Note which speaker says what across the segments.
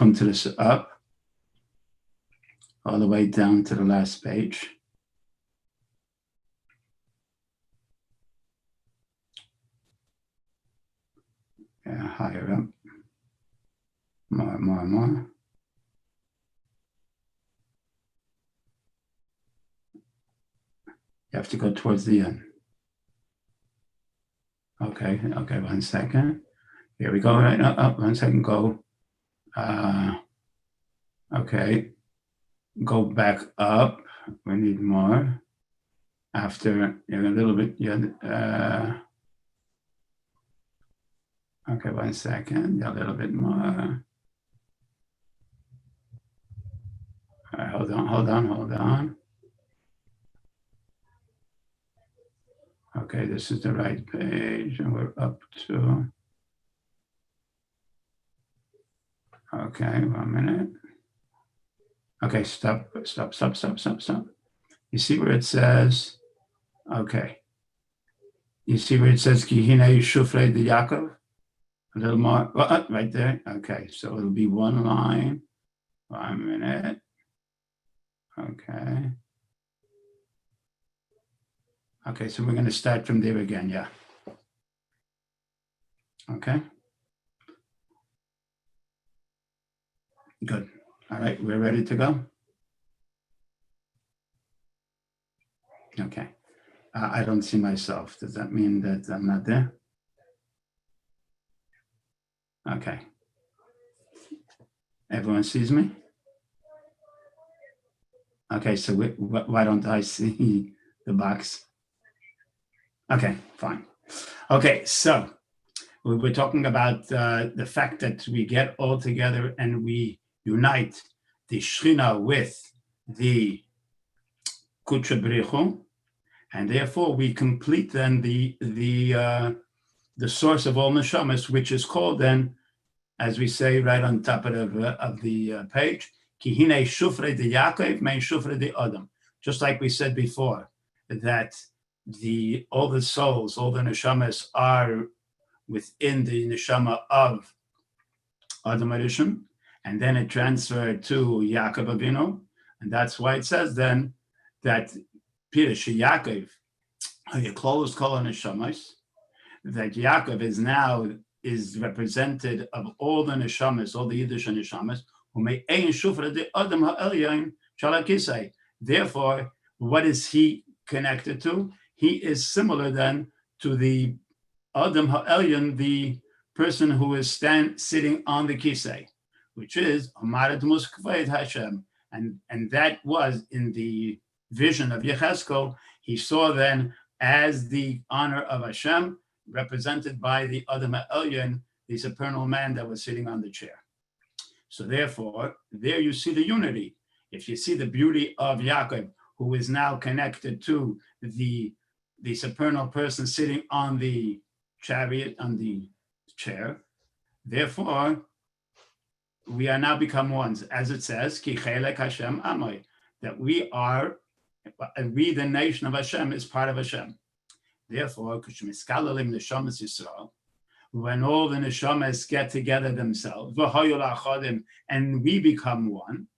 Speaker 1: Kuntres up all the way down to the last page. Yeah, higher up. More. You have to go towards the end. Okay, 1 second. Here we go, right up, 1 second, go. Okay, go back up. We need more. After a little bit, okay, 1 second, a little bit more. All right, hold on. Okay, this is the right page, and we're up to. Okay, 1 minute. Okay, stop. You see where it says, okay. You see where it says, Ki hine shufrei de Yaakov? A little more, right there. Okay, so it'll be one line, 1 minute. Okay. Okay, so we're going to start from there again, yeah. Okay. Good. All right, we're ready to go. Okay. I don't see myself. Does that mean that I'm not there? Okay. Everyone sees me? Okay, so why don't I see the box? Okay, fine. Okay, so we're talking about the fact that we get all together and we unite the Shechina with the Kuntres Ahavas, and therefore we complete then the source of all neshamas, which is called then, as we say right on top of the page, Ki hine shufrei de Yaakov mein shufrei de Adam. Just like we said before, that all the souls, all the neshamas are within the neshama of Adam Arishon, and then it transferred to Yaakov Avinu, and that's why it says then that Pirush Yaakov, you close kol neshamas, that Yaakov is represented of all the neshamas, all the Yiddish neshamas, who may ein shufra de Adam ha'elyon shalakisei. Therefore, what is he connected to? He is similar then to the Adam ha'elyon, the person who is sitting on the kisei, which is Amarat Muskvayt Hashem, and that was in the vision of Yechezkel. He saw then as the honor of Hashem, represented by the Adam ha'elyon, the supernal man that was sitting on the chair. So therefore, there you see the unity. If you see the beauty of Yaakov, who is now connected to the supernal person sitting on the chariot, on the chair, therefore, we are now become ones, as it says, Ki chelek Hashem amay, that we, the nation of Hashem, is part of Hashem. Therefore, Kushmiskalalim neshamas Yisroel, when all the neshamas get together themselves, and we become one,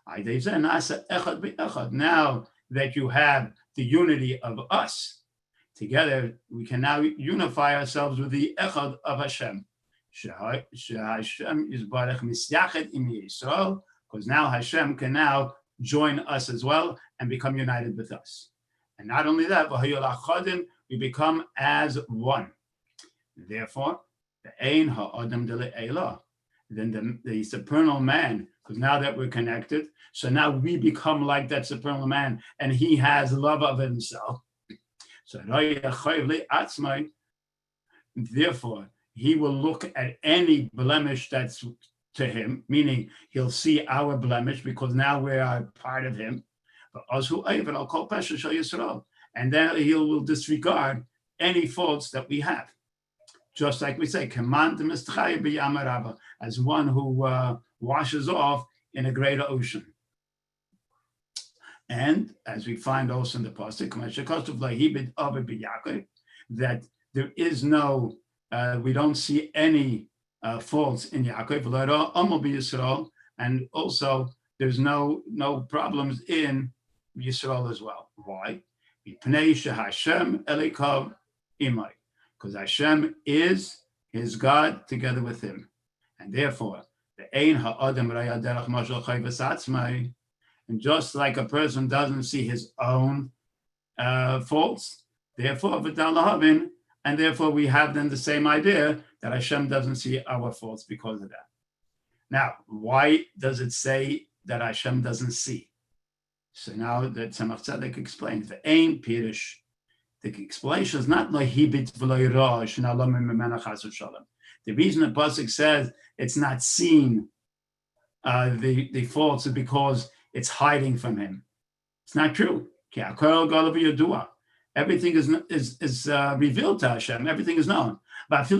Speaker 1: now that you have the unity of us, together we can now unify ourselves with the echad of Hashem. Because now Hashem can now join us as well and become united with us. And not only that, we become as one. Therefore, the Ein Ha'adam de Le'elah, then the supernal man, because now that we're connected, so now we become like that supernal man, and he has love of himself. So therefore, he will look at any blemish that's to him, meaning he'll see our blemish because now we are part of him. And then he will disregard any faults that we have. Just like we say, as one who washes off in a greater ocean. And as we find also in the pasuk, that there is no, we don't see any faults in Yaakov, and also there's no problems in Yisrael as well. Why? Because Hashem is his God together with him, and therefore and just like a person doesn't see his own faults, therefore and therefore we have then the same idea that Hashem doesn't see our faults because of that. Now, why does it say that Hashem doesn't see? So now that Tzemach Tzedek explains, the ain pirish, the explanation is not lohibit v'lo yrosh na'alom mimena chas v'sholom. The reason the pasuk says it's not seen the faults is because it's hiding from him. It's not true. Everything is revealed to Hashem. Everything is known. But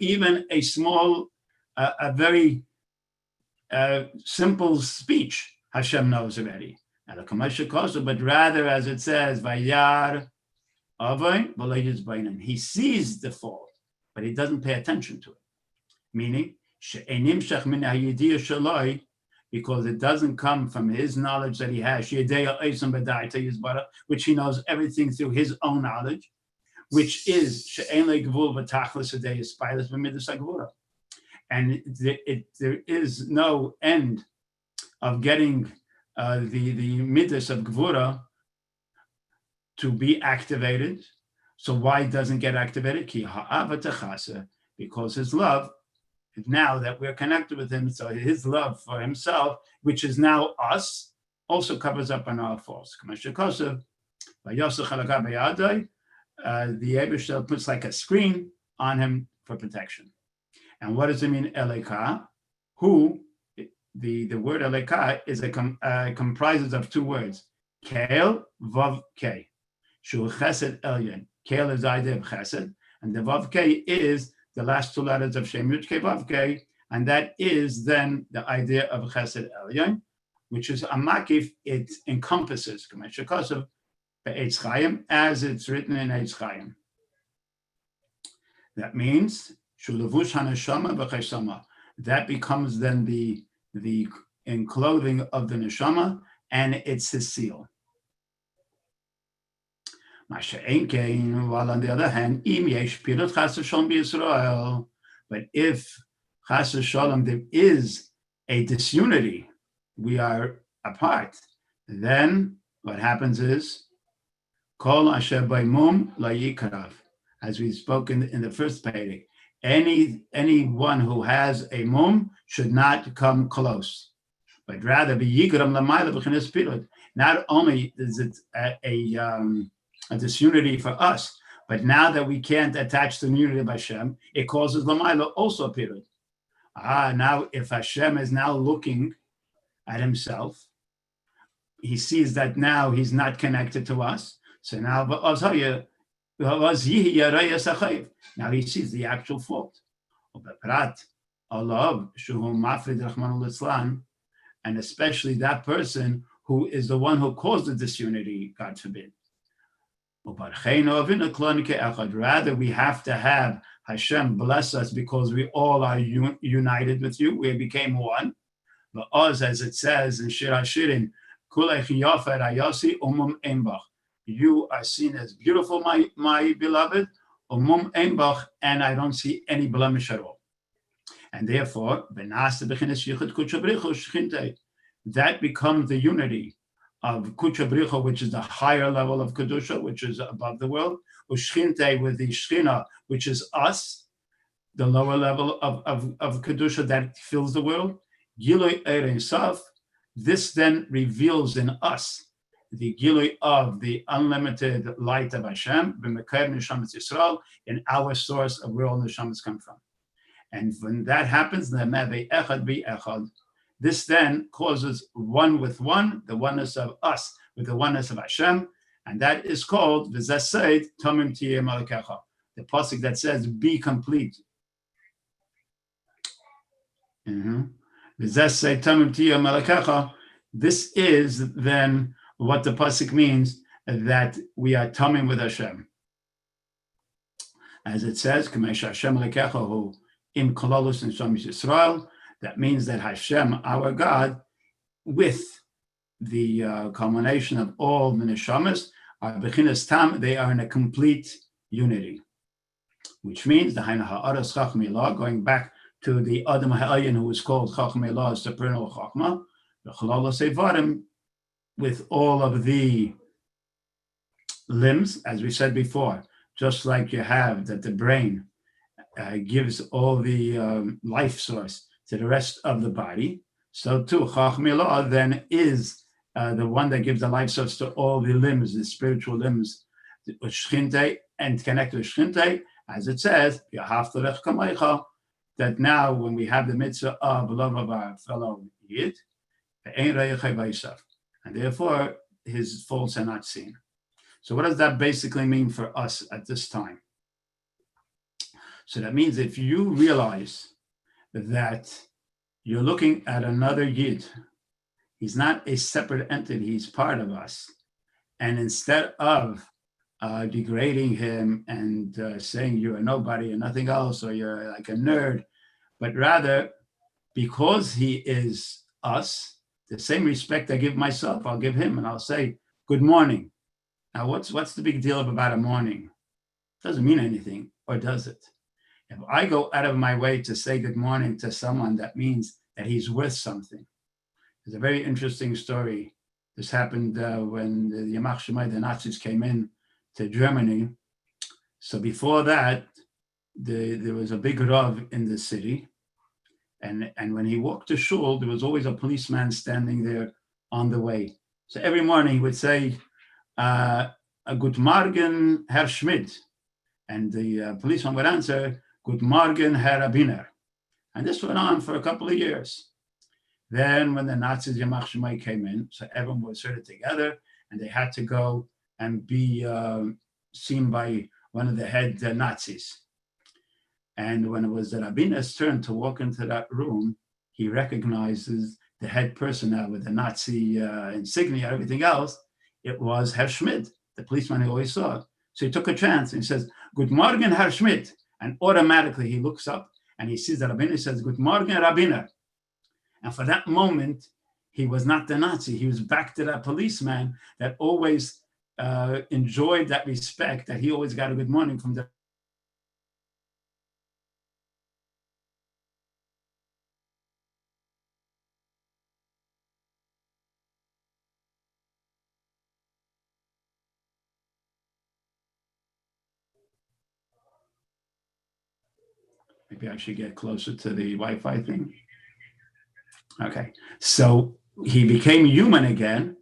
Speaker 1: even a small, a very simple speech, Hashem knows already. But rather, as it says, he sees the fault, but he doesn't pay attention to it. Meaning, because it doesn't come from his knowledge that he has, which he knows everything through his own knowledge, which is and there is no end of getting the midas of Gvura to be activated. So why doesn't it get activated? Because his love, now that we're connected with him, so his love for himself, which is now us, also covers up on our faults. The Eibishter puts like a screen on him for protection. And what does it mean, Eleka? Who, the word Eleka is comprises of two words, Kel, Vav, K. Shu Chesed Elyon. Kel is the idea of Chesed, and the Vav K is the last two letters of Shem Yud Kei Vav Kei, and that is then the idea of Chesed Elyon, which is a makif. It encompasses Eitz Chaim, as it's written in Eitz Chaim. That means Shulavush Haneshama v'Chesama. That becomes then the enclothing of the neshama, and it's his seal. While on the other hand, but if chas v'sholom there is a disunity, we are apart, then what happens is kol asher baimum la yikrav, as we spoke in the first page. Anyone who has a mum should not come close, but rather be yigram lamayla b'chinas pilot. Not only is it a disunity for us, but now that we can't attach the unity of Hashem, it causes lamayla also a pilot. Now if Hashem is now looking at himself, he sees that now he's not connected to us. So now now he sees the actual fault. And especially that person who is the one who caused the disunity, God forbid. Rather, we have to have Hashem bless us because we all are united with you. We became one. But us, as it says in Shir HaShirim, you are seen as beautiful, my beloved, and I don't see any blemish at all. And therefore, that becomes the unity of Kucha Bricha, which is the higher level of Kedusha, which is above the world, Ushchinte with the Shchina, which is us, the lower level of Kedusha that fills the world. Gilui Erein Saf, this then reveals in us the Gilui of the unlimited light of Hashem, B'Mekar Neshamas Yisrael, in our source of where all Neshamas come from. And when that happens, this then causes one with one, the oneness of us with the oneness of Hashem, and that is called V'Zased Tamim Tiyeh Malakecha, the pasuk that says, "Be complete." V'Zased Tamim Tiyeh Malakecha. This is then what the pasuk means, that we are tamim with Hashem, as it says, "Kamesh Hashem Malakecha Hu im kololus neshamas Yisroel. That means that Hashem, our God, with the culmination of all the neshamas, bechinas tam, they are in a complete unity, which means the Hainu Ha'aras Chacham Elah, going back to the Adam Ha'ayin who was called Chacham Elah, Supernal Chachma, the Chalalos Evarim, with all of the limbs, as we said before, just like you have that the brain gives all the life source to the rest of the body, so too Chacham Elah then is the one that gives the life source to all the limbs, the spiritual limbs, and connected with Shchinte, as it says, that now when we have the mitzvah of love of our fellow Yid, and therefore his faults are not seen. So what does that basically mean for us at this time? So that means if you realize that you're looking at another Yid, he's not a separate entity, he's part of us. And instead of degrading him and saying you're a nobody and nothing else, or you're like a nerd, but rather because he is us, the same respect I give myself, I'll give him, and I'll say, good morning. Now, what's the big deal about a morning? It doesn't mean anything, or does it? If I go out of my way to say good morning to someone, that means that he's worth something. There's a very interesting story. This happened when the Yamach Shemai, the Nazis came in to Germany. So before that, there was a big Rav in the city. And when he walked to shul, there was always a policeman standing there on the way. So every morning he would say, Good Morgen, Herr Schmidt. And the policeman would answer, Good Morgen, Herr Rabbiner. And this went on for a couple of years. Then when the Nazis, Yamach Shemai, came in, so everyone was sort of together, and they had to go and be seen by one of the head Nazis. And when it was the Rabbiner's turn to walk into that room, he recognizes the head person now with the Nazi insignia and everything else. It was Herr Schmidt, the policeman he always saw. So he took a chance and he says, Good Morgen, Herr Schmidt. And automatically he looks up and he sees the Rabbiner, says, Good Morgen, Rabbiner. And for that moment, he was not the Nazi. He was back to that policeman that always enjoyed that respect, that he always got a good morning from the Maybe I should get closer to the Wi-Fi thing. Okay, so he became human again,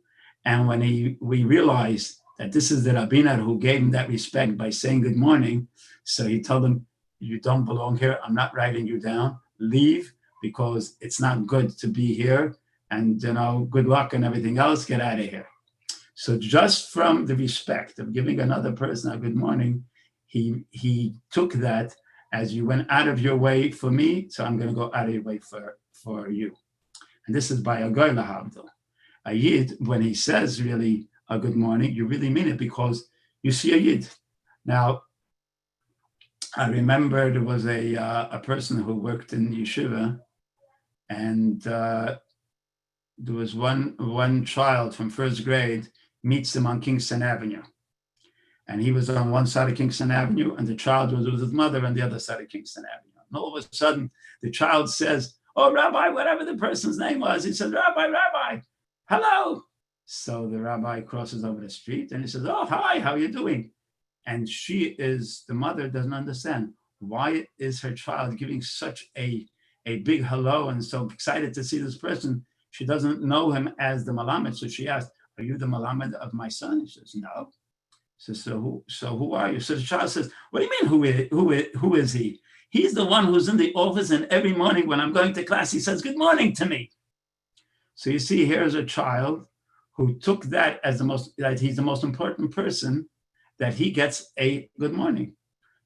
Speaker 1: and when we realized that this is the Rabbiner who gave him that respect by saying good morning, so he told him, you don't belong here, I'm not writing you down, leave, because it's not good to be here, and good luck and everything else, get out of here. So just from the respect of giving another person a good morning, he took that as you went out of your way for me, so I'm going to go out of your way for you. And this is by a goy lahavdil. A yid, when he says really a good morning, you really mean it because you see a yid. Now, I remember there was a person who worked in yeshiva, and there was one child from first grade meets him on Kingston Avenue. And he was on one side of Kingston Avenue, and the child was with his mother on the other side of Kingston Avenue. And all of a sudden, the child says, oh, Rabbi, whatever the person's name was, he says, Rabbi, hello. So the rabbi crosses over the street, and he says, oh, hi, how are you doing? And the mother doesn't understand. Why is her child giving such a big hello and so excited to see this person? She doesn't know him as the Malamed. So she asked, are you the Malamed of my son? He says, no. So who are you? So the child says, what do you mean, who is he? He's the one who's in the office, and every morning when I'm going to class, he says, good morning to me. So you see, here's a child who took that as that he's the most important person, that he gets a good morning.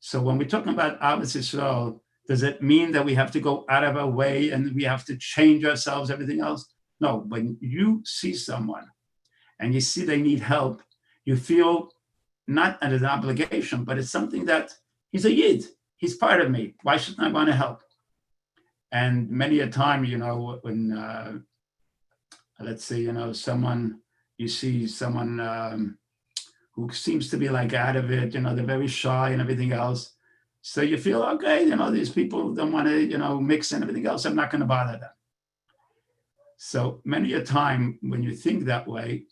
Speaker 1: So when we're talking about Ahavas Yisroel, does it mean that we have to go out of our way and we have to change ourselves, everything else? No, when you see someone and you see they need help, you feel not as an obligation, but it's something that he's a yid. He's part of me. Why shouldn't I want to help? And many a time, when let's say, you see someone who seems to be like out of it, they're very shy and everything else. So you feel, okay, these people don't want to, mix and everything else. I'm not going to bother them. So many a time when you think that way,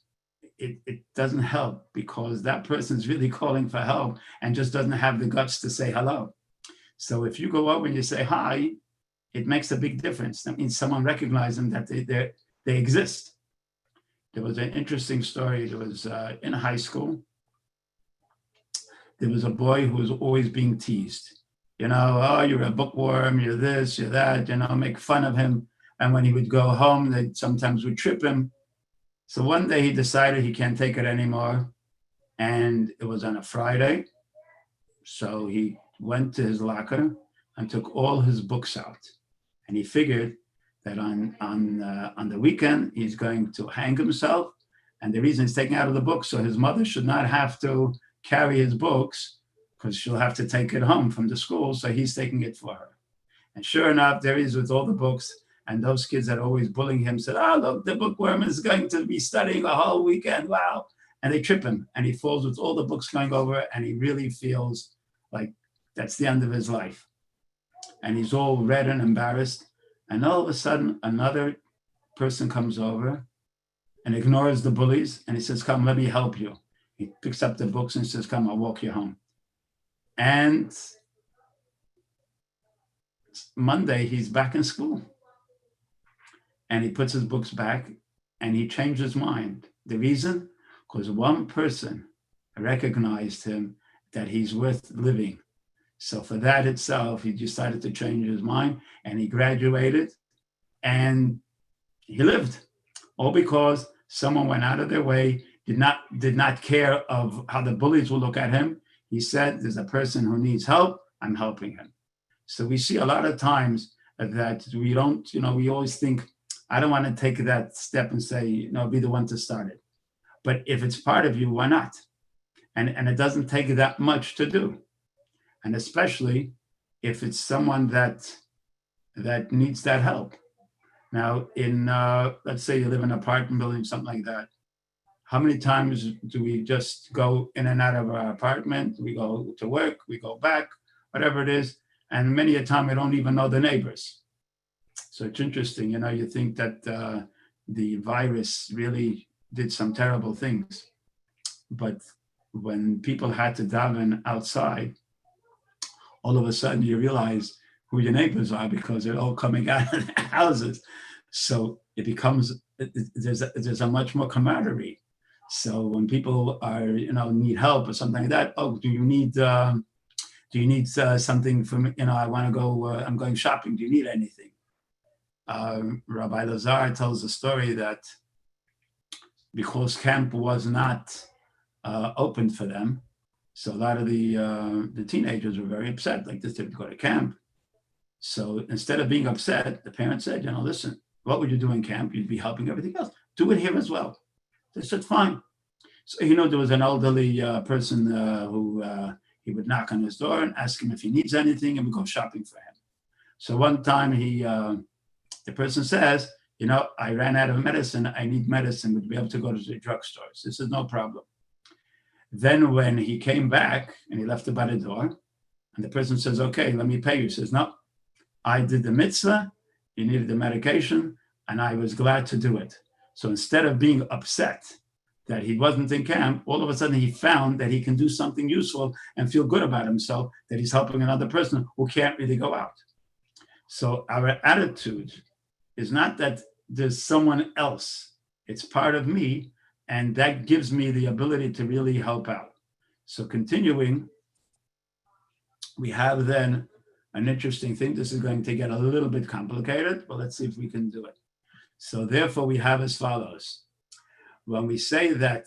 Speaker 1: it doesn't help, because that person is really calling for help and just doesn't have the guts to say hello. So if you go over and you say hi, it makes a big difference. That means someone recognizes them, that they exist. There was an interesting story. There was in high school, there was a boy who was always being teased. Oh, you're a bookworm, you're this, you're that, make fun of him. And when he would go home, they sometimes would trip him. So one day he decided he can't take it anymore. And it was on a Friday. So he went to his locker and took all his books out. And he figured that on the weekend, he's going to hang himself. And the reason he's taking out of the books, so his mother should not have to carry his books, because she'll have to take it home from the school. So he's taking it for her. And sure enough, there he is with all the books. And those kids that are always bullying him said, oh, look, the bookworm is going to be studying a whole weekend. Wow. And they trip him, and he falls with all the books going over, and he really feels like that's the end of his life. And he's all red and embarrassed. And all of a sudden, another person comes over and ignores the bullies. And he says, come, let me help you. He picks up the books and says, come, I'll walk you home. And Monday, he's back in school. And he puts his books back, and he changed his mind. The reason? Because one person recognized him, that he's worth living. So for that itself, he decided to change his mind, and he graduated, and he lived. All because someone went out of their way, did not care of how the bullies will look at him. He said, there's a person who needs help, I'm helping him. So we see a lot of times that we don't, we always think, I don't want to take that step and say, be the one to start it. But if it's part of you, why not? And it doesn't take that much to do. And especially if it's someone that needs that help. Now, in let's say you live in an apartment building, something like that. How many times do we just go in and out of our apartment? We go to work, we go back, whatever it is. And many a time we don't even know the neighbors. So it's interesting, you think that the virus really did some terrible things. But when people had to daven outside, all of a sudden you realize who your neighbors are, because they're all coming out of their houses. So it becomes, there's a much more camaraderie. So when people are, need help or something like that, oh, do you need something from, I want to go, I'm going shopping. Do you need anything? Rabbi Lazar tells a story that because camp was not open for them, so a lot of the teenagers were very upset, like this, they would go to camp. So instead of being upset, the parents said, listen, what would you do in camp? You'd be helping everything else. Do it here as well. They said, fine. So, there was an elderly person who he would knock on his door and ask him if he needs anything, and we go shopping for him. So one time the person says, I ran out of medicine. I need medicine. Would you be able to go to the drugstore? This is no problem. Then when he came back and he left it by the door, and the person says, okay, let me pay you. He says, no, I did the mitzvah. You needed the medication, and I was glad to do it. So instead of being upset that he wasn't in camp, all of a sudden he found that he can do something useful and feel good about himself, that he's helping another person who can't really go out. So our attitude is not that there's someone else. It's part of me, and that gives me the ability to really help out. So continuing, we have then an interesting thing. This is going to get a little bit complicated, but let's see if we can do it. So therefore, we have as follows. When we say that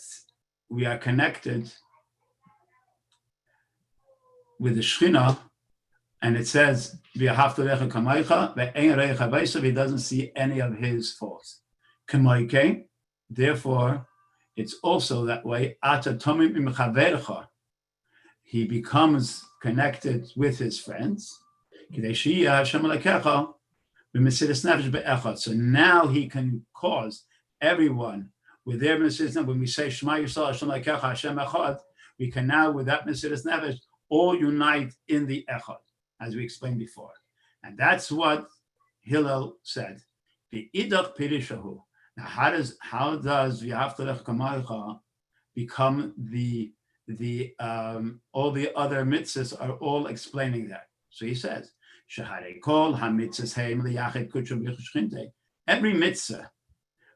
Speaker 1: we are connected with the Shekhinah, and it says, he doesn't see any of his faults. Therefore, it's also that way. He becomes connected with his friends. So now he can cause everyone with their Mesiras Nefesh. When we say Shema Yisrael Hashem Elokecha Hashem Echad, we can now, with that Mesiras Nefesh, all unite in the Echad, as we explained before. And that's what Hillel said. The Idach Pirishahu. Now, how does V'ahavta Kamaycha become the all the other mitzvahs are all explaining that? So he says, every mitzvah,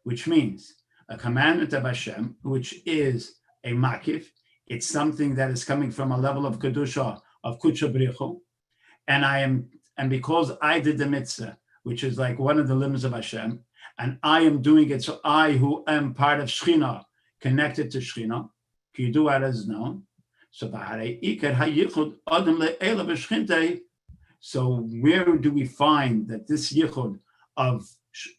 Speaker 1: which means a commandment of Hashem, which is a makif, it's something that is coming from a level of kedusha, of kudsha brichu, and because I did the mitzvah, which is like one of the limbs of Hashem, and I am doing it, so I, who am part of Shechina, connected to Shechina, Kidu as known. So where do we find that this yichud of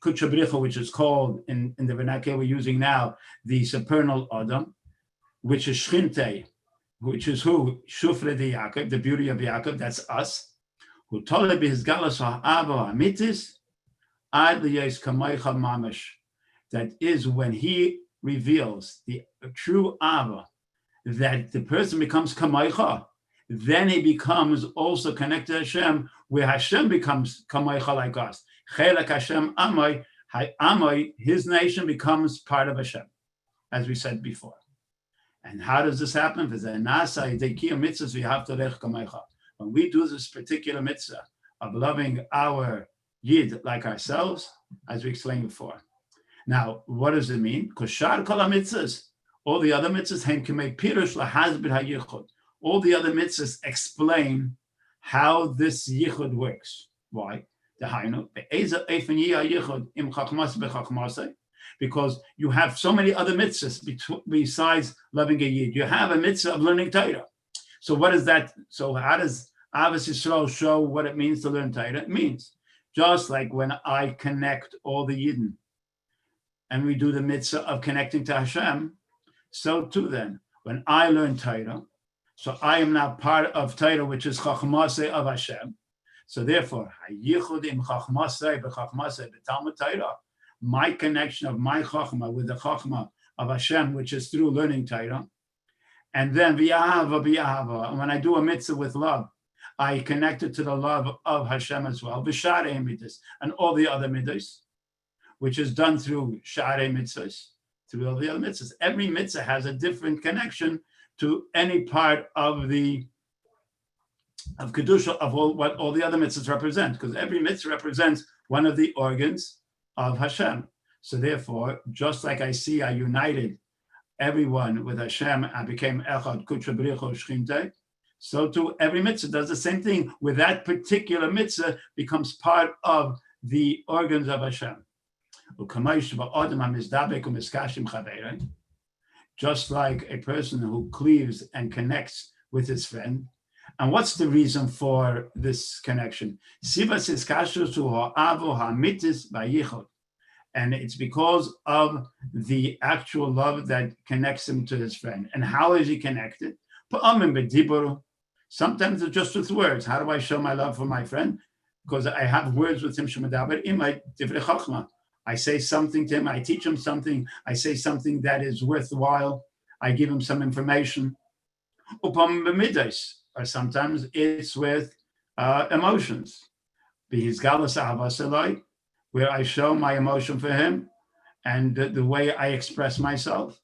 Speaker 1: kudsha bricha, which is called in the vernacular we're using now, the supernal Adam, which is Shchinte, which is who? Shufre de Yaakov, the beauty of Yaakov, that's us. Who told his galas ha'ava ha'mitis, ad liyes kamaycha mamash. That is when he reveals the true Ava, that the person becomes kamaycha, then he becomes also connected to Hashem, where Hashem becomes kamaycha like us. Chelak Hashem amay, his nation becomes part of Hashem, as we said before. And how does this happen? When we do this particular mitzvah of loving our yid like ourselves, as we explained before. Now, what does it mean? Koshar kol mitzvahs, all the other mitzvahs, hem k'mei pirush lahazbid hayichud. All the other mitzvahs explain how this yichud works. Why? Because you have so many other mitzvahs besides loving a yid. You have a mitzvah of learning Torah. So what is that? So how does Ahavas Yisroel show what it means to learn Torah? It means just like when I connect all the Yidden and we do the mitzvah of connecting to Hashem, so too then, when I learn Torah, so I am now part of Torah, which is Chachmasei of Hashem. So therefore, Hayichud im Chachmasei b'Chachmasei b'Talmud Torah, my connection of my Chachma with the Chachma of Hashem, which is through learning Torah. And then v'yahava, and when I do a mitzvah with love, I connect it to the love of Hashem as well. V'sharei mitzvahs, and all the other mitzvahs, which is done through sharei mitzvahs, through all the other mitzvahs. Every mitzvah has a different connection to any part of kedusha of what all the other mitzvahs represent, because every mitzvah represents one of the organs of Hashem. So therefore, just like I see, I united everyone with Hashem, I became Echad, Kudsha Bricho, Shchinte. So too, every mitzvah does the same thing, where that particular mitzvah becomes part of the organs of Hashem. Just like a person who cleaves and connects with his friend. And what's the reason for this connection? And it's because of the actual love that connects him to his friend. And how is he connected? Sometimes it's just with words. How do I show my love for my friend? Because I have words with him. I say something to him. I teach him something. I say something that is worthwhile. I give him some information. Or sometimes it's with emotions. Where I show my emotion for him and the way I express myself.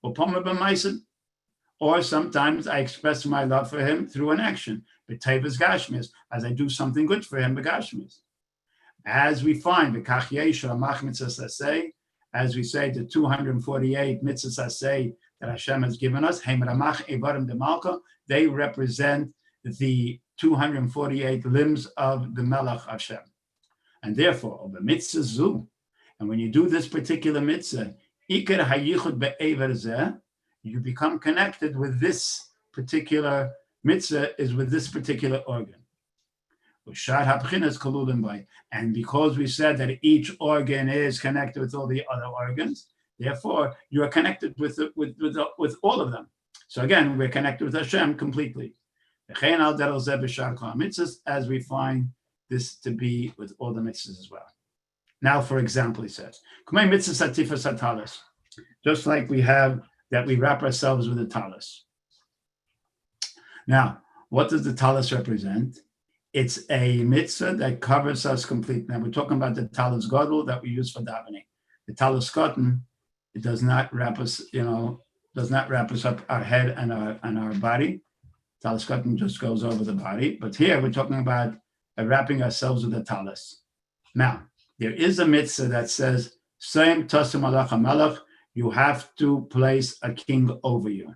Speaker 1: Or sometimes I express my love for him through an action, as I do something good for him, as we find, as we say, the 248 mitzvahs that Hashem has given us, they represent the 248 limbs of the Melech Hashem. And therefore, the mitzvah zu, and when you do this particular mitzvah, ikar hayichud be'ever zeh, you become connected with this particular mitzvah, is with this particular organ. And because we said that each organ is connected with all the other organs, therefore you are connected with all of them. So again, we're connected with Hashem completely. As we find this to be with all the mitzvahs as well. Now, for example, he says, just like we have that we wrap ourselves with a talis. Now, what does the talis represent? It's a mitzvah that covers us completely. Now, we're talking about the talis gadol that we use for davening. The talis cotton, it does not wrap us, does not wrap us up our head and our body. Talis cotton just goes over the body. But here we're talking about wrapping ourselves with a talis. Now, there is a mitzvah that says, "Same tasim malach hamelach," you have to place a king over you.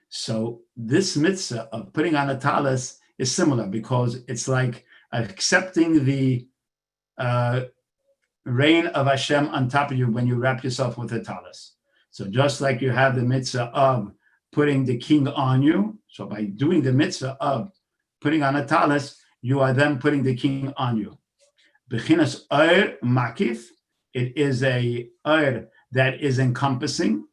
Speaker 1: So this mitzvah of putting on a talis is similar because it's like accepting the reign of Hashem on top of you when you wrap yourself with a talis. So just like you have the mitzvah of putting the king on you, so by doing the mitzvah of putting on a talis, you are then putting the king on you. Bechinas oir makif, it is a oir that is encompassing.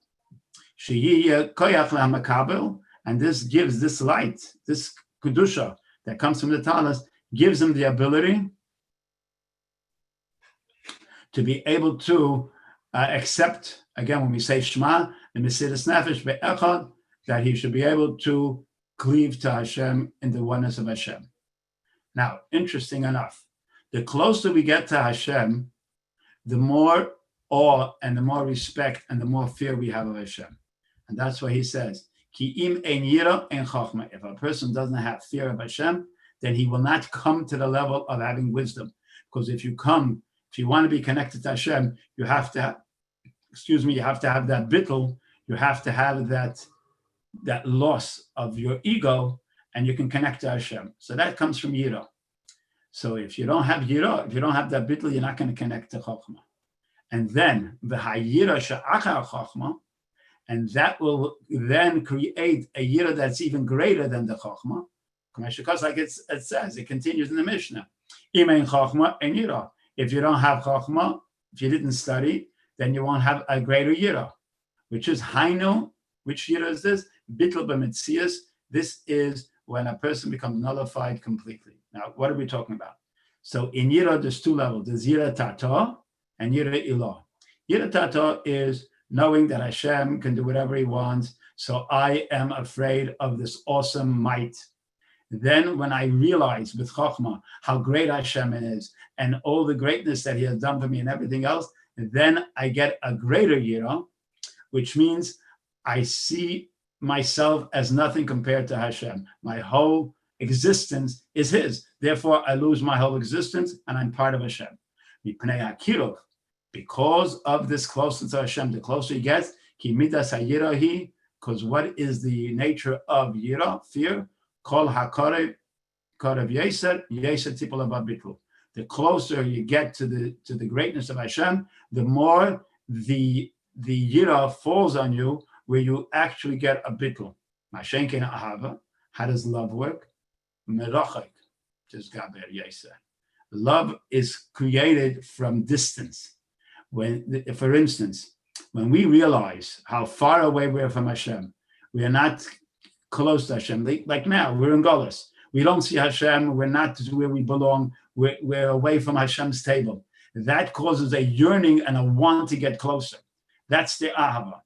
Speaker 1: Sheyiya koyach lamakabel, and this gives this light, this kedusha that comes from the talis, gives him the ability to be able to accept, again, when we say Shema, the Mesiras Nefesh be'echad, that he should be able to cleave to Hashem in the oneness of Hashem. Now, interesting enough, the closer we get to Hashem, the more awe and the more respect and the more fear we have of Hashem. And that's why he says, Ki im ein yira ein chachma. If a person doesn't have fear of Hashem, then he will not come to the level of having wisdom. Because if you want to be connected to Hashem, you have to have that bittul, you have to have that loss of your ego, and you can connect to Hashem. So that comes from yira. So if you don't have yira, if you don't have that bittul, you're not going to connect to chachma. And then the hayira she'achar chachma, and that will then create a yira that's even greater than the chachma. Because like it says, it continues in the Mishnah. Im ein chachma ein yira. If you don't have chachma, if you didn't study, then you won't have a greater yira, which is hainu. Which yira is this? Bittul b'metzias. This is when a person becomes nullified completely. Now, what are we talking about? So in yira, there's two levels. There's yira tata and yira ilah. Yira tata is knowing that Hashem can do whatever he wants, so I am afraid of this awesome might. Then when I realize with Chokhmah how great Hashem is and all the greatness that he has done for me and everything else, then I get a greater yira, which means I see myself as nothing compared to Hashem. My whole existence is his. Therefore, I lose my whole existence and I'm part of Hashem. Because of this closeness to Hashem, the closer he gets, because what is the nature of yira, fear? Kol hakarev yeser tipul ababitul. The closer you get to the greatness of Hashem, the more the yira falls on you, where you actually get a bittul. Mashenken ahava. How does love work? Merachik, just gaber yeser. Love is created from distance. When, for instance, when we realize how far away we are from Hashem, we are not close to Hashem. Like now, we're in Golos. We don't see Hashem. We're not where we belong. We're away from Hashem's table. That causes a yearning and a want to get closer. That's the ahava.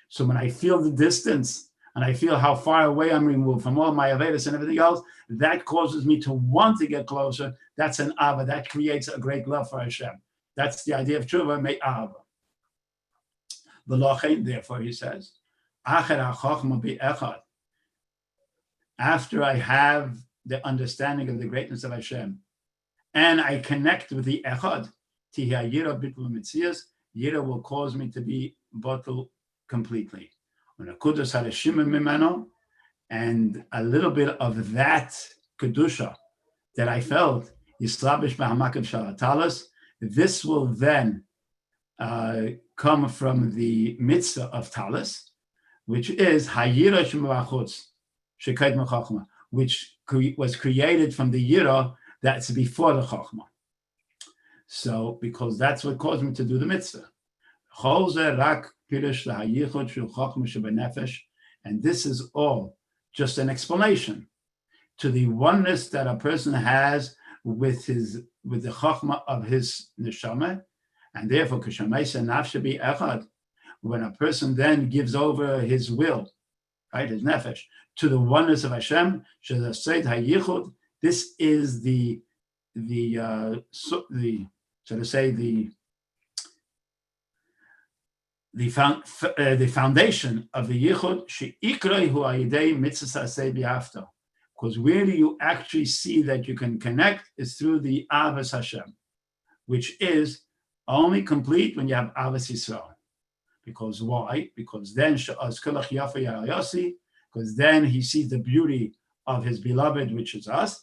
Speaker 1: So when I feel the distance and I feel how far away I'm removed from all my avedas and everything else, that causes me to want to get closer. That's an ahava. That creates a great love for Hashem. That's the idea of tshuva, may ahava. Therefore, he says, after I have the understanding of the greatness of Hashem, and I connect with the echad, yira will cause me to be bottled completely. And a little bit of that kedusha that I felt, this will then come from the mitzvah of talis, which is hayira shemavachutz shekayt mechachma, which was created from the yira that's before the chachma. So, because that's what caused me to do the mitzvah. And this is all just an explanation to the oneness that a person has with the chachma of his neshama, and therefore when a person then gives over his will, right, his nefesh, to the oneness of Hashem, this is the foundation of the yichud. Because where do you actually see that you can connect is through the Ahavas Hashem, which is only complete when you have Ahavas Yisroel. Because why? Because then he sees the beauty of his beloved, which is us,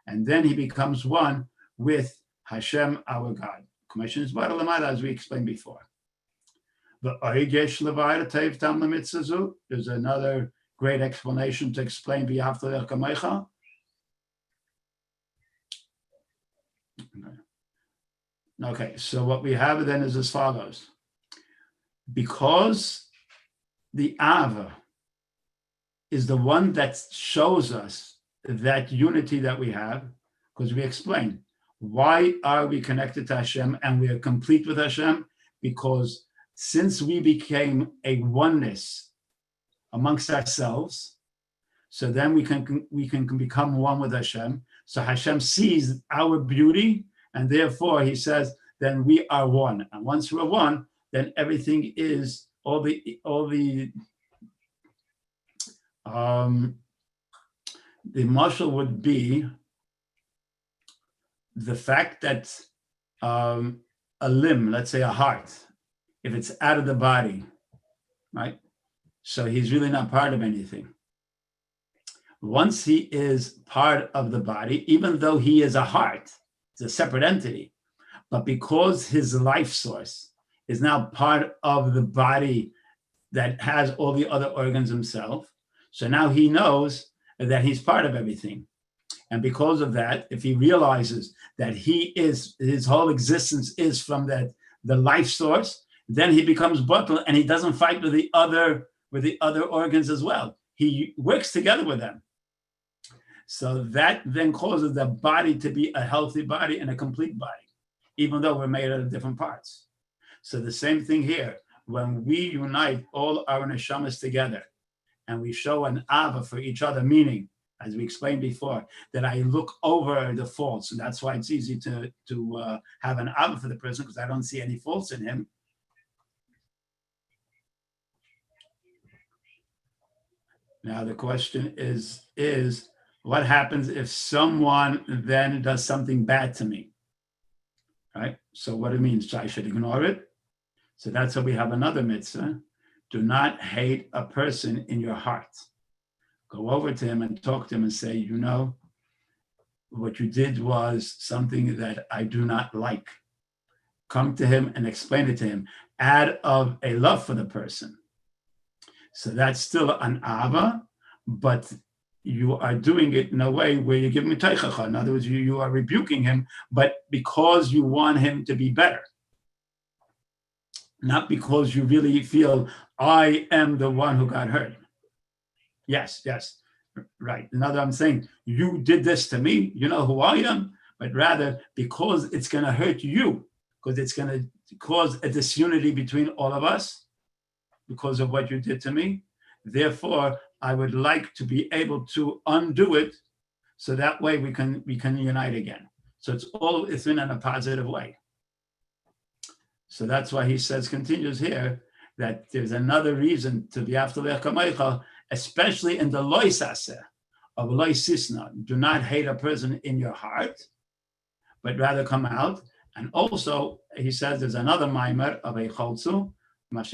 Speaker 1: and then he becomes one with Hashem, our God. As we explained before. There's another great explanation to explain V'ahavta Kamecha. Okay, so what we have then is as follows. Because the Ava is the one that shows us that unity that we have, because we explained, why are we connected to Hashem and we are complete with Hashem? Because since we became a oneness amongst ourselves, so then we can become one with Hashem. So Hashem sees our beauty, and therefore he says, then we are one. And once we're one, then everything is all the mashal would be the fact that a limb, let's say a heart, if it's out of the body, right? So he's really not part of anything. Once he is part of the body, even though he is a heart, it's a separate entity, but because his life source is now part of the body that has all the other organs himself, so now he knows that he's part of everything. And because of that, if he realizes that his whole existence is from the life source, then he becomes bottle and he doesn't fight with the other organs as well. He works together with them. So that then causes the body to be a healthy body and a complete body, even though we're made out of different parts. So the same thing here, when we unite all our neshamas together and we show an ava for each other, meaning, as we explained before, that I look over the faults, and that's why it's easy to have an ava for the person, because I don't see any faults in him. Now the question is what happens if someone then does something bad to me, right? So what it means, so I should ignore it. So that's how we have another mitzvah. Do not hate a person in your heart. Go over to him and talk to him and say, you know, what you did was something that I do not like. Come to him and explain it to him. Out of a love for the person. So that's still an ava, but you are doing it in a way where you give him teichacha. In other words, you are rebuking him, but because you want him to be better. Not because you really feel, I am the one who got hurt. Yes, right. In other words, I'm saying, you did this to me, you know who I am, but rather because it's going to hurt you, because it's going to cause a disunity between all of us, because of what you did to me. Therefore, I would like to be able to undo it, so that way we can unite again. So it's in a positive way. So that's why he says, continues here, that there's another reason to be after Kamecha, especially in the lois aseh of lois sisna. Do not hate a person in your heart, but rather come out. And also, he says there's another maimer of a cholzu, when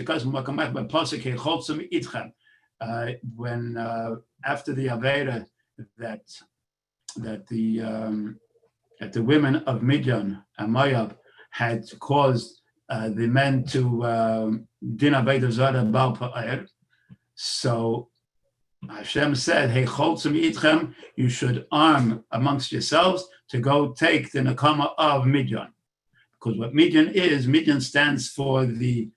Speaker 1: after the Avera that the women of Midian and Moab had caused the men to din Aveda Zara Baal Pa'er, so Hashem said, "Hey, cholzim itchem, you should arm amongst yourselves to go take the nakama of Midian, because what Midian stands for the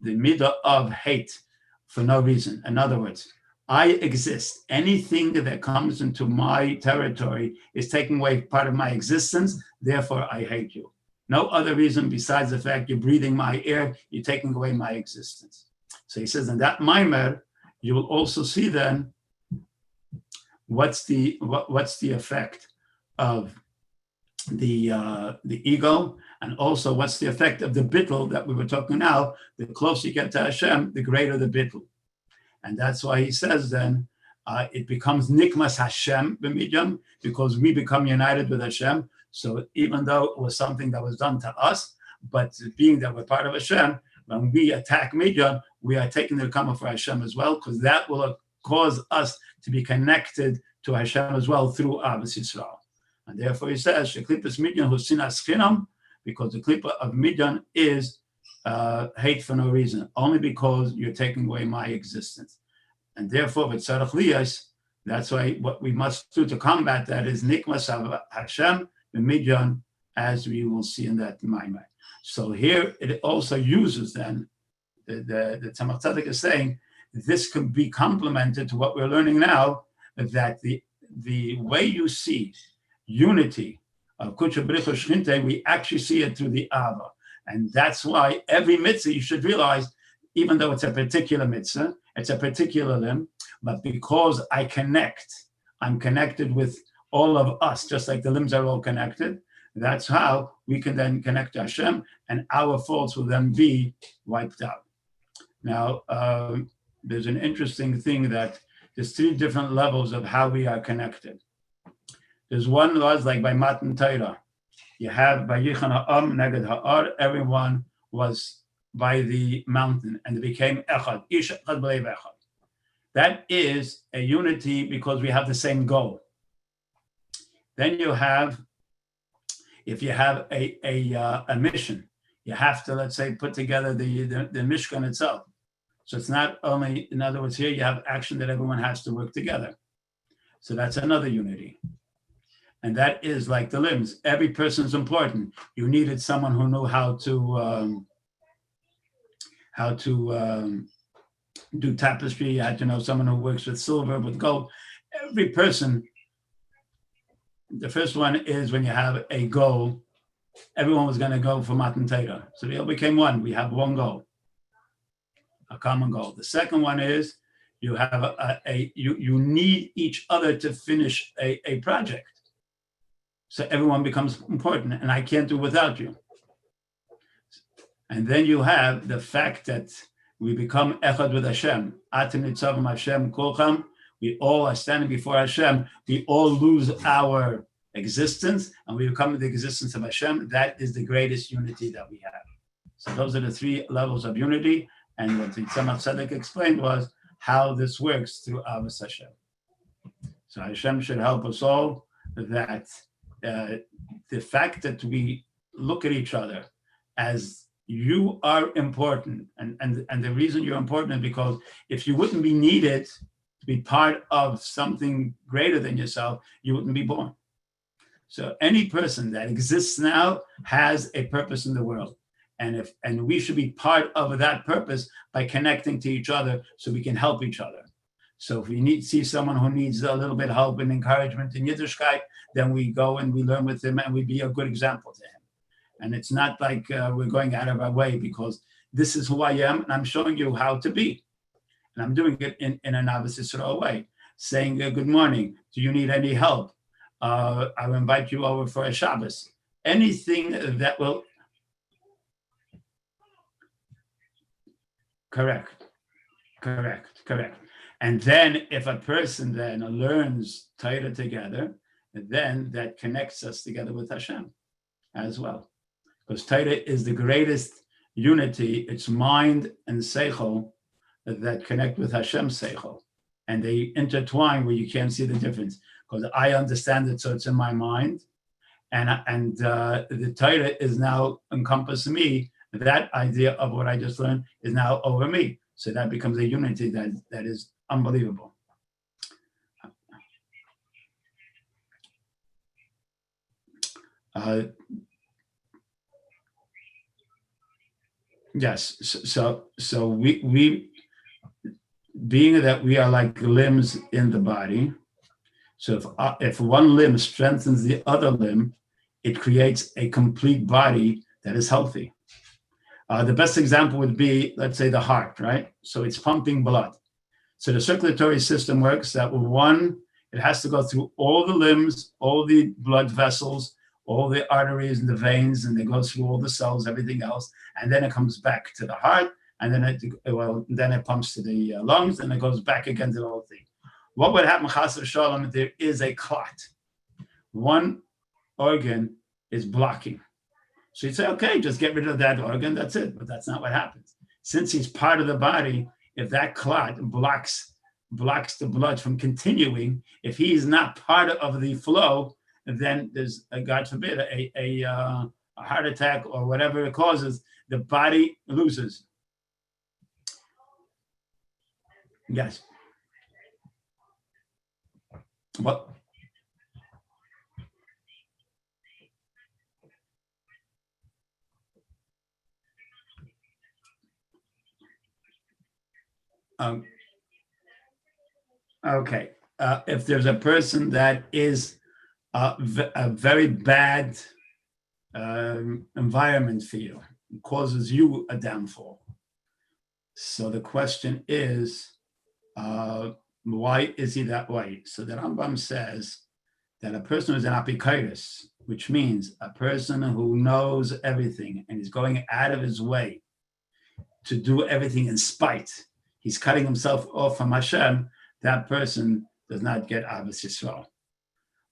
Speaker 1: midah of hate for no reason. In other words, I exist. Anything that comes into my territory is taking away part of my existence. Therefore, I hate you. No other reason besides the fact you're breathing my air, you're taking away my existence. So he says, in that mimer, you will also see then what's the effect of the ego, and also what's the effect of the bittul that we were talking now. The closer you get to Hashem, the greater the bittul. And that's why he says then it becomes nikmas Hashem b'midyam, because we become united with Hashem. So even though it was something that was done to us, but being that we're part of Hashem, when we attack Midyam, we are taking the kama for Hashem as well, because that will cause us to be connected to Hashem as well through Ahavas Yisroel. And therefore he says, Sheklipas Midyam husinas chinam, because the klipa of Midyam is hate for no reason, only because you're taking away my existence. And therefore, with tzarach liyos, that's why what we must do to combat that is nikmas Hashem b'Midyam, as we will see in that Maimai. So here it also uses then, the Tzemach Tzedek is saying, this could be complemented to what we're learning now, that the way you see unity of Kuntres Ahavas Yisroel, we actually see it through the Ava. And that's why every mitzvah, you should realize, even though it's a particular mitzvah, it's a particular limb, but because I'm connected with all of us, just like the limbs are all connected. That's how we can then connect to Hashem, and our faults will then be wiped out. Now, there's an interesting thing that there's 3 different levels of how we are connected. There's one was like by Matan Torah. You have by Yichan Ha'am Neged Ha'ar, everyone was by the mountain, and it became Echad, Ish Echad B'leiv Echad. That is a unity because we have the same goal. Then you have, if you have a mission, you have to, let's say, put together the Mishkan itself. So it's not only, in other words, here you have action that everyone has to work together. So that's another unity. And that is like the limbs. Every person is important. You needed someone who knew how to do tapestry. You had to know someone who works with silver, with gold. Every person, the first one is when you have a goal, everyone was going to go for Matan Torah. So we all became one. We have one goal, a common goal. The second one is you have you need each other to finish a project. So everyone becomes important, and I can't do without you. And then you have the fact that we become echad with Hashem. Atem nitzavam Hashem kolcham. We all are standing before Hashem. We all lose our existence, and we become the existence of Hashem. That is the greatest unity that we have. So those are the 3 levels of unity. And what the Tzemach Tzedek explained was how this works through Ahavas Hashem. So Hashem should help us all that the fact that we look at each other as you are important, and the reason you're important is because if you wouldn't be needed to be part of something greater than yourself, you wouldn't be born. So any person that exists now has a purpose in the world, and we should be part of that purpose by connecting to each other so we can help each other. So if we see someone who needs a little bit of help and encouragement in Yiddishkeit, then we go and we learn with him, and we be a good example to him. And it's not like we're going out of our way, because this is who I am, and I'm showing you how to be. And I'm doing it in an Ahavas Yisroel way, saying, good morning, do you need any help? I'll invite you over for a Shabbos. Anything that will... Correct. And then if a person then learns Torah together, then that connects us together with Hashem as well. Because Torah is the greatest unity. It's mind and seichel that connect with Hashem's seichel. And they intertwine where you can't see the difference. Because I understand it, so it's in my mind. And the Torah is now encompassing me. That idea of what I just learned is now over me. So that becomes a unity that is unbelievable. Yes. So we being that we are like limbs in the body, so if one limb strengthens the other limb, it creates a complete body that is healthy. The best example would be, let's say, the heart, right? So it's pumping blood. So the circulatory system works that one, it has to go through all the limbs, all the blood vessels, all the arteries and the veins, and it goes through all the cells, everything else, and then it comes back to the heart, and then it pumps to the lungs, and it goes back again to the whole thing. What would happen, chas v'sholom, if there is a clot? One organ is blocking. So you'd say, okay, just get rid of that organ, that's it. But that's not what happens. Since he's part of the body, if that clot blocks the blood from continuing, if he's not part of the flow, then there's, God forbid, a heart attack or whatever it causes, the body loses. Yes. What? Okay. If there's a person that is a very bad environment for you, it causes you a downfall. So the question is, why is he that way? So the Rambam says that a person who is an apikaitis, which means a person who knows everything and is going out of his way to do everything in spite, he's cutting himself off from Hashem, that person does not get Ahavas Yisroel.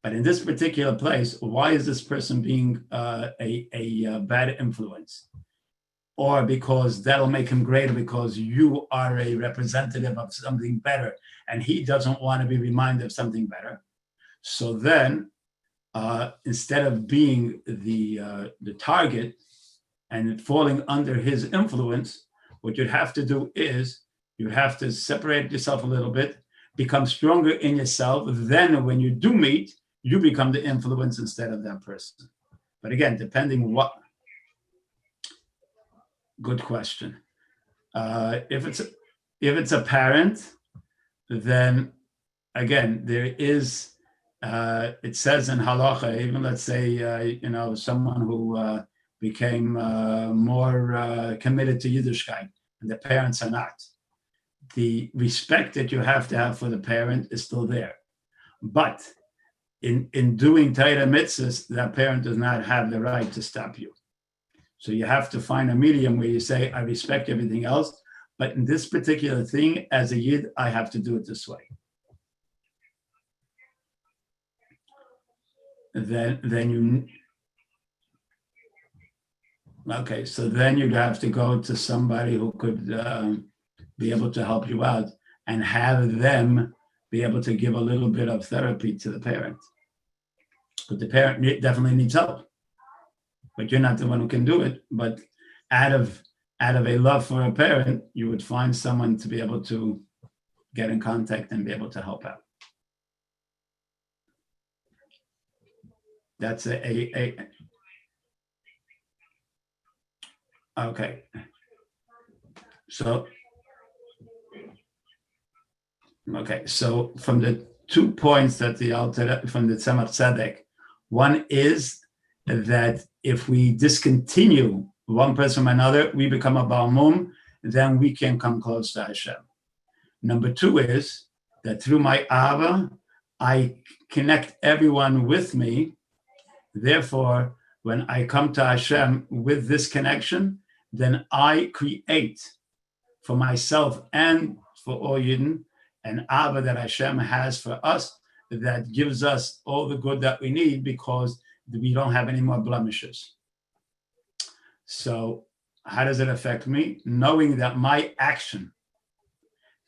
Speaker 1: But in this particular place, why is this person being a bad influence? Or because that'll make him greater because you are a representative of something better and he doesn't want to be reminded of something better. So then, instead of being the target and falling under his influence, what you'd have to do is you have to separate yourself a little bit, become stronger in yourself. Then when you do meet, you become the influence instead of that person. But again, depending what, good question. If it's a parent, then again, there is, it says in halacha, even let's say, someone who became more committed to Yiddishkeit and the parents are not. The respect that you have to have for the parent is still there. But in doing Torah mitzvahs, that parent does not have the right to stop you. So you have to find a medium where you say, I respect everything else, but in this particular thing, as a Yid, I have to do it this way. Then you, okay, so then you'd have to go to somebody who could be able to help you out and have them be able to give a little bit of therapy to the parent. But the parent definitely needs help. But you're not the one who can do it. But out of a love for a parent, you would find someone to be able to get in contact and be able to help out. That's okay. So from the 2 points that from the Tzemach Tzedek, one is that if we discontinue one person from another, we become a Balmum, then we can come close to Hashem. Number 2 is that through my Ava, I connect everyone with me. Therefore, when I come to Hashem with this connection, then I create for myself and for all Yidden an Ava that Hashem has for us that gives us all the good that we need because we don't have any more blemishes. So how does it affect me? Knowing that my action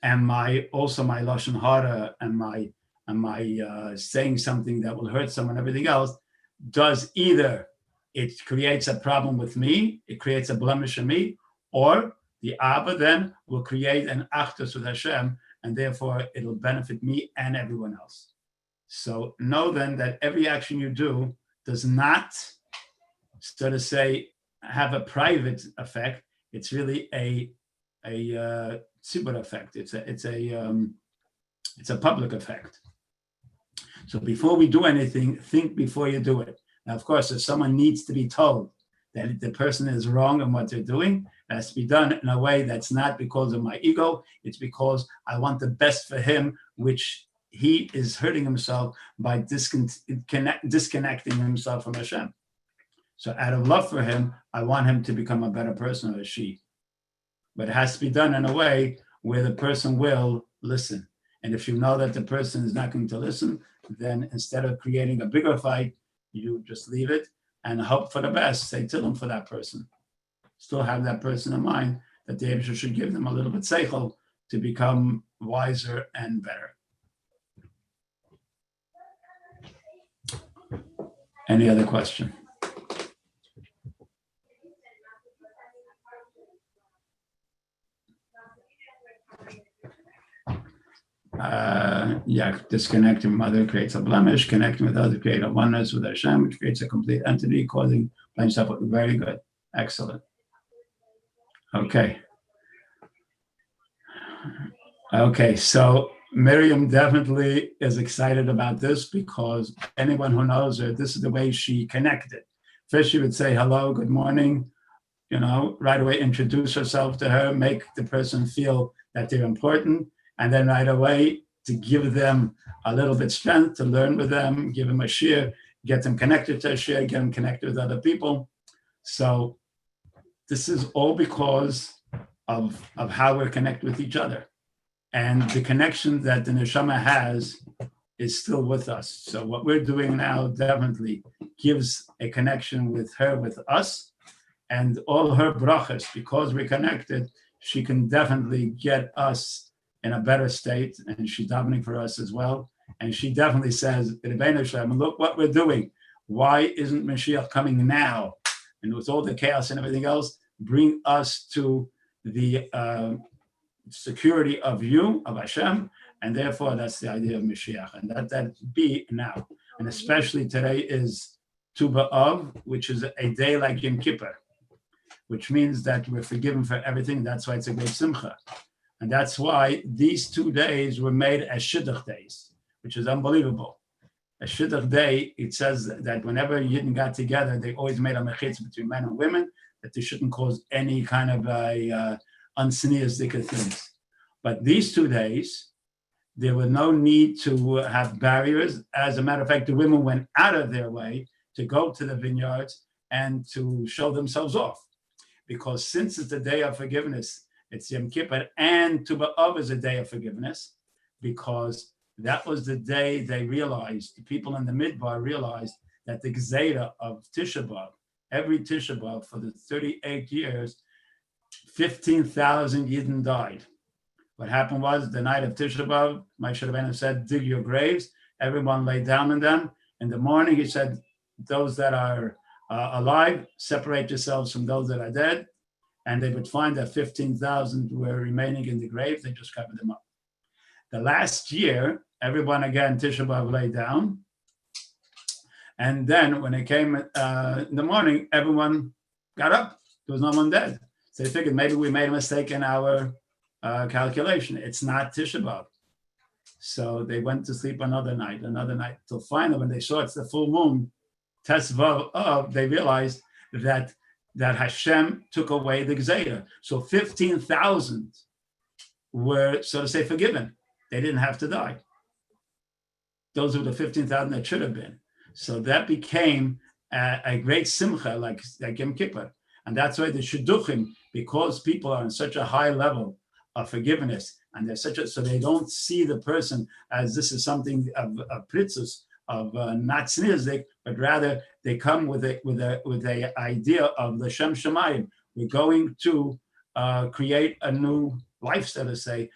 Speaker 1: and my lashon hara and my saying something that will hurt someone, everything else, does either it creates a problem with me, it creates a blemish in me, or the Abba then will create an achdus with Hashem, and therefore it'll benefit me and everyone else. So know then that every action you do does not, so to say, have a private effect. It's really a tzibur effect. It's a public effect. So before we do anything, think before you do it. Now, of course, if someone needs to be told that the person is wrong in what they're doing, it has to be done in a way that's not because of my ego. It's because I want the best for him, which he is hurting himself by disconnecting himself from Hashem. So out of love for him, I want him to become a better person, or she. But it has to be done in a way where the person will listen. And if you know that the person is not going to listen, then instead of creating a bigger fight, you just leave it and hope for the best. Say Tillim for that person. Still have that person in mind that the Eibusher should give them a little bit seichel to become wiser and better. Any other question? Disconnecting from other creates a blemish. Connecting with others creates a oneness with Hashem, which creates a complete entity, causing blame stuff. Very good, excellent. Okay. So Miriam definitely is excited about this because anyone who knows her, this is the way she connected. First, she would say hello, good morning. Right away introduce herself to her, make the person feel that they're important. And then right away to give them a little bit strength to learn with them, give them a shir, get them connected to a shir, get them connected with other people. So this is all because of how we're connected with each other. And the connection that the neshama has is still with us. So what we're doing now definitely gives a connection with her, with us, and all her brachas, because we're connected, she can definitely get us in a better state, and she's davening for us as well. And she definitely says, look what we're doing. Why isn't Mashiach coming now? And with all the chaos and everything else, bring us to the security of you, of Hashem, and therefore that's the idea of Mashiach, and that be now. And especially today is Tu B'Av, which is a day like Yom Kippur, which means that we're forgiven for everything. That's why it's a great simcha. And that's why these 2 days were made as Shidduch days, which is unbelievable. A Shidduch day, it says that whenever Yidden got together, they always made a mechitz between men and women, that they shouldn't cause any kind of unsneeristic things. But these 2 days, there was no need to have barriers. As a matter of fact, the women went out of their way to go to the vineyards and to show themselves off. Because since it's the day of forgiveness, it's Yom Kippur, and Tu B'Av is a day of forgiveness, because that was the day they realized, the people in the Midbar realized that the Gzeira of Tisha B'Av, every Tisha B'Av for the 38 years, 15,000 Yidden died. What happened was the night of Tisha B'Av, Moshe Rabbeinu said, dig your graves. Everyone lay down in them. In the morning, he said, those that are alive, separate yourselves from those that are dead. And they would find that 15,000 were remaining in the grave. They just covered them up. The last year, everyone again, Tisha B'Av lay down. And then when it came in the morning, everyone got up. There was no one dead. So they figured maybe we made a mistake in our calculation. It's not Tisha B'Av. So they went to sleep another night, till finally when they saw it's the full moon, Tes Vav, they realized that Hashem took away the Gzeira. So 15,000 were, so to say, forgiven. They didn't have to die. Those were the 15,000 that should have been. So that became a great simcha, like Yom Kippur. And that's why the Shidduchim, because people are on such a high level of forgiveness, and they're so they don't see the person as this is something of pritzus, of not snizdik, but rather they come with a idea of the Shem Shemayim. We're going to create a new lifestyle, to say,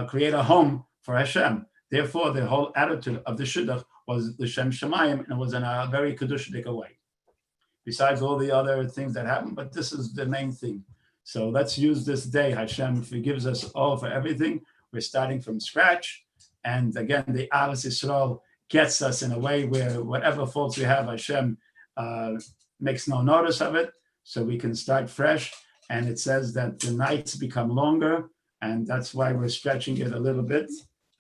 Speaker 1: create a home for Hashem. Therefore, the whole attitude of the Shidduch was the Shem Shemayim, and it was in a very Kedushdik way. Besides all the other things that happen, but this is the main thing. So let's use this day. Hashem forgives us all for everything. We're starting from scratch. And again, the Ahavas Yisroel gets us in a way where whatever faults we have, Hashem makes no notice of it. So we can start fresh and it says that the nights become longer, and that's why we're stretching it a little bit.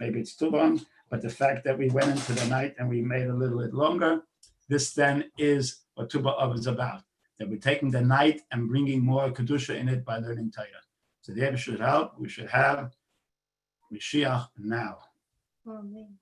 Speaker 1: Maybe it's too long, but the fact that we went into the night and we made it a little bit longer, this then is what Tu B'Av is about, that we're taking the night and bringing more Kedusha in it by learning Torah. So the Rebbe should help. We should have Mashiach now.
Speaker 2: Amen.